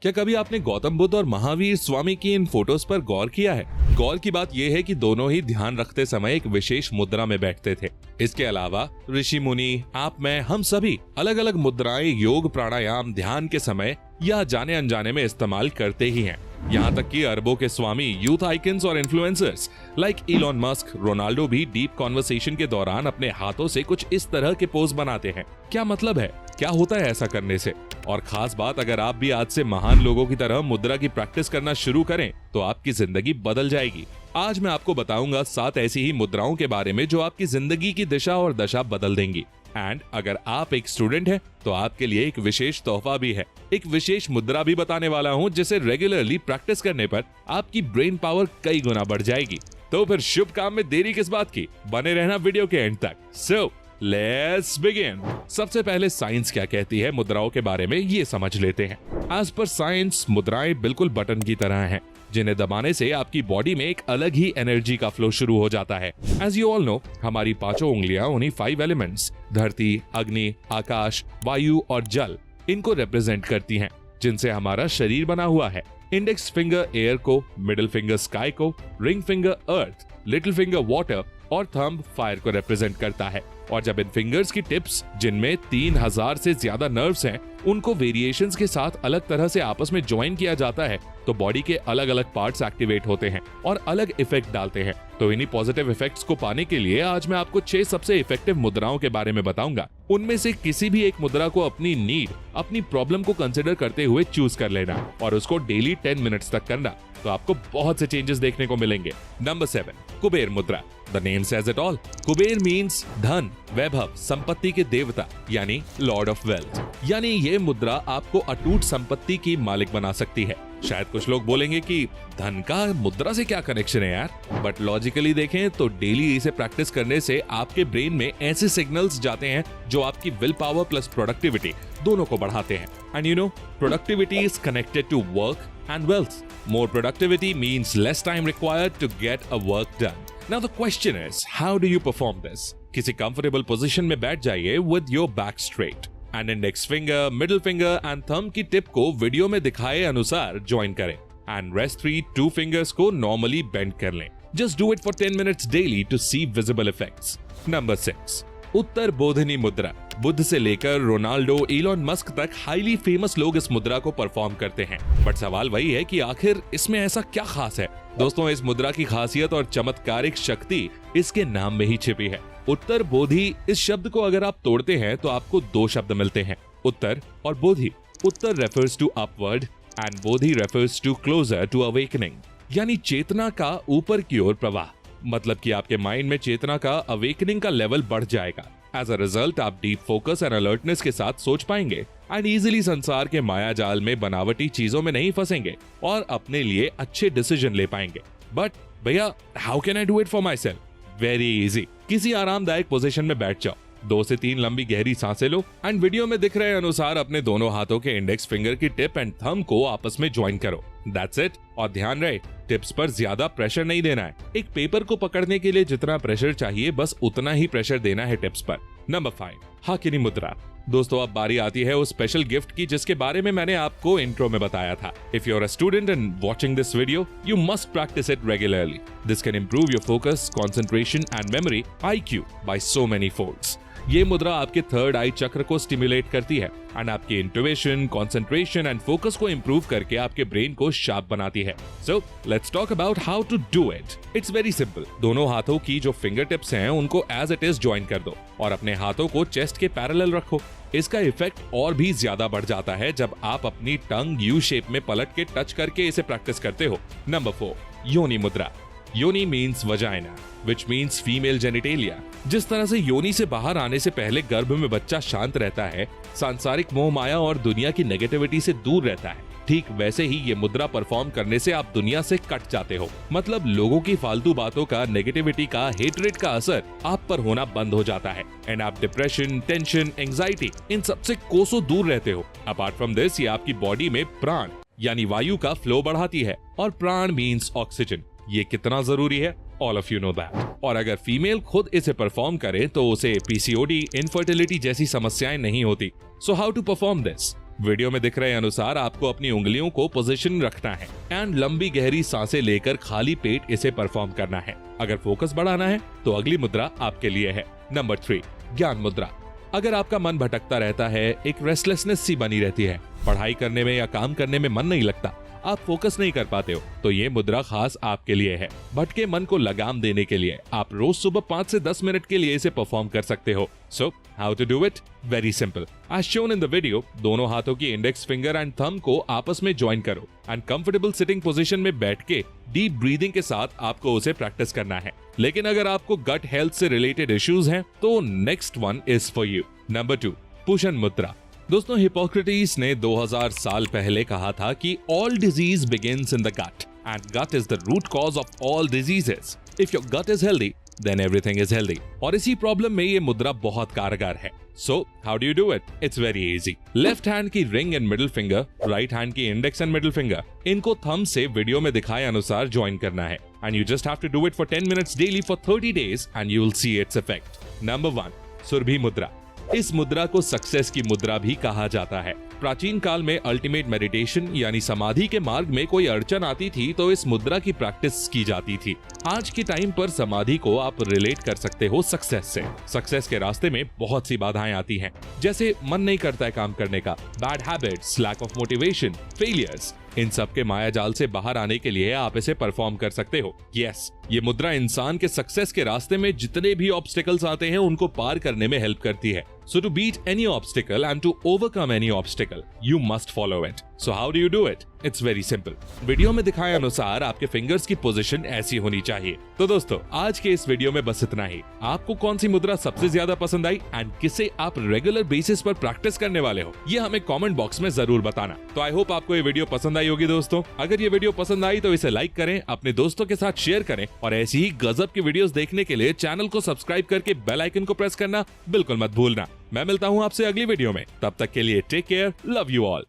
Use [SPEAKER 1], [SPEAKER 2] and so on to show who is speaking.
[SPEAKER 1] क्या कभी आपने गौतम बुद्ध और महावीर स्वामी की इन फोटोज पर गौर किया है? गौर की बात यह है कि दोनों ही ध्यान रखते समय एक विशेष मुद्रा में बैठते थे। इसके अलावा ऋषि मुनि, आप, मैं, हम सभी अलग अलग मुद्राएं योग, प्राणायाम, ध्यान के समय या जाने अनजाने में इस्तेमाल करते ही हैं। यहाँ तक कि अरबों के स्वामी, यूथ आइकन्स और influencers like Elon Musk, Ronaldo भी डीप कॉन्वर्सेशन के दौरान अपने हाथों से कुछ इस तरह के पोज बनाते हैं। क्या मतलब है? क्या होता है ऐसा करने से? और खास बात, अगर आप भी आज से महान लोगों की तरह मुद्रा की प्रैक्टिस करना शुरू करें तो आपकी जिंदगी बदल जाएगी। आज मैं आपको बताऊंगा 7 ऐसी ही मुद्राओं के बारे में जो आपकी जिंदगी की दिशा और दशा बदल देंगी। एंड अगर आप एक स्टूडेंट हैं तो आपके लिए एक विशेष तोहफा भी है। एक विशेष मुद्रा भी बताने वाला हूं जिसे रेगुलरली प्रैक्टिस करने पर आपकी ब्रेन पावर कई गुना बढ़ जाएगी। तो फिर शुभ काम में देरी किस बात की, बने रहना वीडियो के एंड तक। So let's begin. सबसे पहले साइंस क्या कहती है मुद्राओं के बारे में ये समझ लेते हैं। एज पर साइंस, मुद्राएं बिल्कुल बटन की तरह हैं, जिन्हें दबाने से आपकी बॉडी में एक अलग ही एनर्जी का फ्लो शुरू हो जाता है। एज यू ऑल नो, हमारी 5 उंगलियां उन्हीं 5 एलिमेंट्स धरती, अग्नि, आकाश, वायु और जल इनको रिप्रेजेंट करती हैं, जिनसे हमारा शरीर बना हुआ है। इंडेक्स फिंगर एयर को, मिडिल फिंगर स्काई को, रिंग फिंगर अर्थ, लिटिल फिंगर वाटर और थंब फायर को रिप्रेजेंट करता है। और जब इन फिंगर्स की टिप्स, जिनमें 3000 से ज्यादा नर्व्स हैं, उनको वेरिएशंस के साथ अलग तरह से आपस में ज्वाइन किया जाता है तो बॉडी के अलग अलग पार्ट्स एक्टिवेट होते हैं और अलग इफेक्ट डालते हैं। तो इन्हीं पॉजिटिव इफेक्ट्स को पाने के लिए आज मैं आपको 6 सबसे इफेक्टिव मुद्राओं के बारे में बताऊंगा। उनमें से किसी भी एक मुद्रा को अपनी नीड, अपनी प्रॉब्लम को कंसिडर करते हुए चूज कर लेना और उसको डेली 10 मिनट्स तक करना, तो आपको बहुत से चेंजेस देखने को मिलेंगे। नंबर 7, कुबेर मुद्रा। The name says it all. Kuber means धन, वैभव, संपत्ति के देवता यानी लॉर्ड ऑफ वेल्थ। यानी ये मुद्रा आपको अटूट संपत्ति की मालिक बना सकती है। शायद कुछ लोग बोलेंगे कि धन का मुद्रा से क्या कनेक्शन है यार, बट लॉजिकली देखें तो डेली इसे प्रैक्टिस करने से आपके ब्रेन में ऐसे सिग्नल्स जाते हैं जो आपकी विल पावर प्लस प्रोडक्टिविटी दोनों को बढ़ाते हैं। And you know, productivity is connected to work and wealth. More productivity means less time required to get a work done. Now the question is, how do you perform this? किसी comfortable position में बैठ जाइए with your back straight. And index finger, middle finger and thumb की tip को video में दिखाए अनुसार join करें। And rest 2 fingers को normally bend कर लें। Just do it for 10 minutes daily to see visible effects. Number 6, उत्तर बोधिनी मुद्रा। बुद्ध से लेकर रोनाल्डो, इलॉन मस्क तक हाईली फेमस लोग इस मुद्रा को परफॉर्म करते हैं। बट सवाल वही है कि आखिर इसमें ऐसा क्या खास है? दोस्तों, इस मुद्रा की खासियत और चमत्कारिक शक्ति इसके नाम में ही छिपी है। उत्तर बोधि, इस शब्द को अगर आप तोड़ते हैं तो आपको 2 शब्द मिलते हैं, उत्तर और Bodhi. Uttar refers to upward and Bodhi refers to closer to awakening, यानी चेतना का ऊपर की ओर प्रवाह। मतलब कि आपके माइंड में चेतना का अवेकनिंग का लेवल बढ़ जाएगा। एज अ रिजल्ट आप डीप फोकस एंड अलर्टनेस के साथ सोच पाएंगे एंड इजीली संसार के माया जाल में बनावटी चीजों में नहीं फंसेंगे और अपने लिए अच्छे डिसीजन ले पाएंगे। बट भैया, how can I do it for my self? Very easy. किसी आरामदायक पोजीशन में बैठ जाओ, 2 से 3 लंबी गहरी सांसें लो एंड वीडियो में दिख रहे अनुसार अपने दोनों हाथों के इंडेक्स फिंगर की टिप एंड थंब को आपस में ज्वाइन करो। That's it. और ध्यान रहे, टिप्स पर ज्यादा प्रेशर नहीं देना है। एक पेपर को पकड़ने के लिए जितना प्रेशर चाहिए बस उतना ही प्रेशर देना है टिप्स पर। नंबर 5, हाकिनी मुद्रा। दोस्तों, अब बारी आती है उस स्पेशल गिफ्ट की जिसके बारे में मैंने आपको इंट्रो में बताया था। If you are a student and watching this video, you must practice it regularly. This can improve your focus, concentration and memory IQ by so many folds. ये मुद्रा आपके 3rd आई चक्र को स्टिमुलेट करती है एंड आपकी इंट्यूशन, कंसंट्रेशन एंड फोकस को improve करके आपके ब्रेन को शार्प बनाती है। So let's talk about how to do it. It's very simple. दोनों हाथों की जो फिंगर टिप्स हैं उनको एज इट इज ज्वाइन कर दो और अपने हाथों को चेस्ट के पैरेलल रखो। इसका इफेक्ट और भी ज्यादा बढ़ जाता है जब आप अपनी टंग यू शेप में पलट के टच करके इसे प्रैक्टिस करते हो। नंबर 4, योनि मुद्रा। योनि means vagina, which means female genitalia. जिस तरह से योनि से बाहर आने से पहले गर्भ में बच्चा शांत रहता है, सांसारिक मोह माया और दुनिया की नेगेटिविटी से दूर रहता है, ठीक वैसे ही ये मुद्रा परफॉर्म करने से आप दुनिया से कट जाते हो। मतलब लोगों की फालतू बातों का, नेगेटिविटी का, हेटरेट का असर आप पर होना बंद हो जाता है एंड आप डिप्रेशन, टेंशन, एंजाइटी इन सबसे कोसों दूर रहते हो। अपार्ट फ्रॉम दिस, ये आपकी बॉडी में प्राण यानी वायु का फ्लो बढ़ाती है और प्राण मीन्स ऑक्सीजन। ये कितना जरूरी है, all of you know that. और अगर फीमेल खुद इसे परफॉर्म करे तो उसे PCOD, इनफर्टिलिटी जैसी समस्याएं नहीं होती। So how to perform this? Video में दिख रहे अनुसार आपको अपनी उंगलियों को पोजीशन रखना है एंड लंबी गहरी सांसें लेकर खाली पेट इसे परफॉर्म करना है। अगर फोकस बढ़ाना है तो अगली मुद्रा आपके लिए है। नंबर 3, ज्ञान मुद्रा। अगर आपका मन भटकता रहता है, एक रेस्टलेसनेस सी बनी रहती है, पढ़ाई करने में या काम करने में मन नहीं लगता, आप फोकस नहीं कर पाते हो, तो ये मुद्रा खास आपके लिए है। भटके मन को लगाम देने के लिए आप रोज सुबह 5 से 10 मिनट के लिए इसे परफॉर्म कर सकते हो। So how to do it? Very simple. As shown in the video, दोनों हाथों की इंडेक्स फिंगर एंड थंब को आपस में ज्वाइन करो एंड कंफर्टेबल सिटिंग पोजीशन में बैठ के डीप ब्रीदिंग के साथ आपको उसे प्रैक्टिस करना है। लेकिन अगर आपको गट हेल्थ से रिलेटेड इश्यूज हैं, तो next one is for you. Number 2, पुशन मुद्रा। दोस्तों, हिप्पोक्रेटिस ने 2000 साल पहले कहा था कि all disease begins in the gut and gut is the root cause of all diseases. If your gut is healthy then everything is healthy. और इसी प्रॉब्लम में ये मुद्रा बहुत कारगर है। So how do you do it? It's very easy. Left hand की ring and middle finger, right hand की इंडेक्स एंड मिडिल फिंगर, इनको थंब से वीडियो में दिखाए अनुसार ज्वाइन करना है and you just have to do it for 10 minutes daily for 30 days and you will see its effect. Number 1, Surabhi मुद्रा। इस मुद्रा को सक्सेस की मुद्रा भी कहा जाता है। प्राचीन काल में अल्टीमेट मेडिटेशन यानी समाधि के मार्ग में कोई अड़चन आती थी तो इस मुद्रा की प्रैक्टिस की जाती थी। आज के टाइम पर समाधि को आप रिलेट कर सकते हो सक्सेस से। सक्सेस के रास्ते में बहुत सी बाधाएं आती हैं, जैसे मन नहीं करता है काम करने का, bad habits, lack of motivation, failures. इन सब के माया जाल से बाहर आने के लिए आप इसे परफॉर्म कर सकते हो। यस, ये मुद्रा इंसान के सक्सेस के रास्ते में जितने भी ऑब्स्टिकल्स आते हैं उनको पार करने में हेल्प करती है। So to beat any obstacle and to overcome any obstacle, you must follow it. So how do you do it? It's very simple. Video में दिखाए अनुसार आपके फिंगर्स की पोजीशन ऐसी होनी चाहिए। तो दोस्तों, आज के इस वीडियो में बस इतना ही। आपको कौन सी मुद्रा सबसे ज्यादा पसंद आई एंड किसे आप रेगुलर बेसिस पर प्रैक्टिस करने वाले हो, ये हमें कमेंट बॉक्स में जरूर बताना। तो आई होप आपको ये वीडियो पसंद आई होगी दोस्तों। अगर ये वीडियो पसंद आई तो इसे लाइक करें, अपने दोस्तों के साथ शेयर करें और ऐसी ही गजब की वीडियोस देखने के लिए चैनल को सब्सक्राइब करके बेल आइकन को प्रेस करना बिल्कुल मत भूलना। मैं मिलता हूँ आपसे अगली वीडियो में, तब तक के लिए take care, love you all.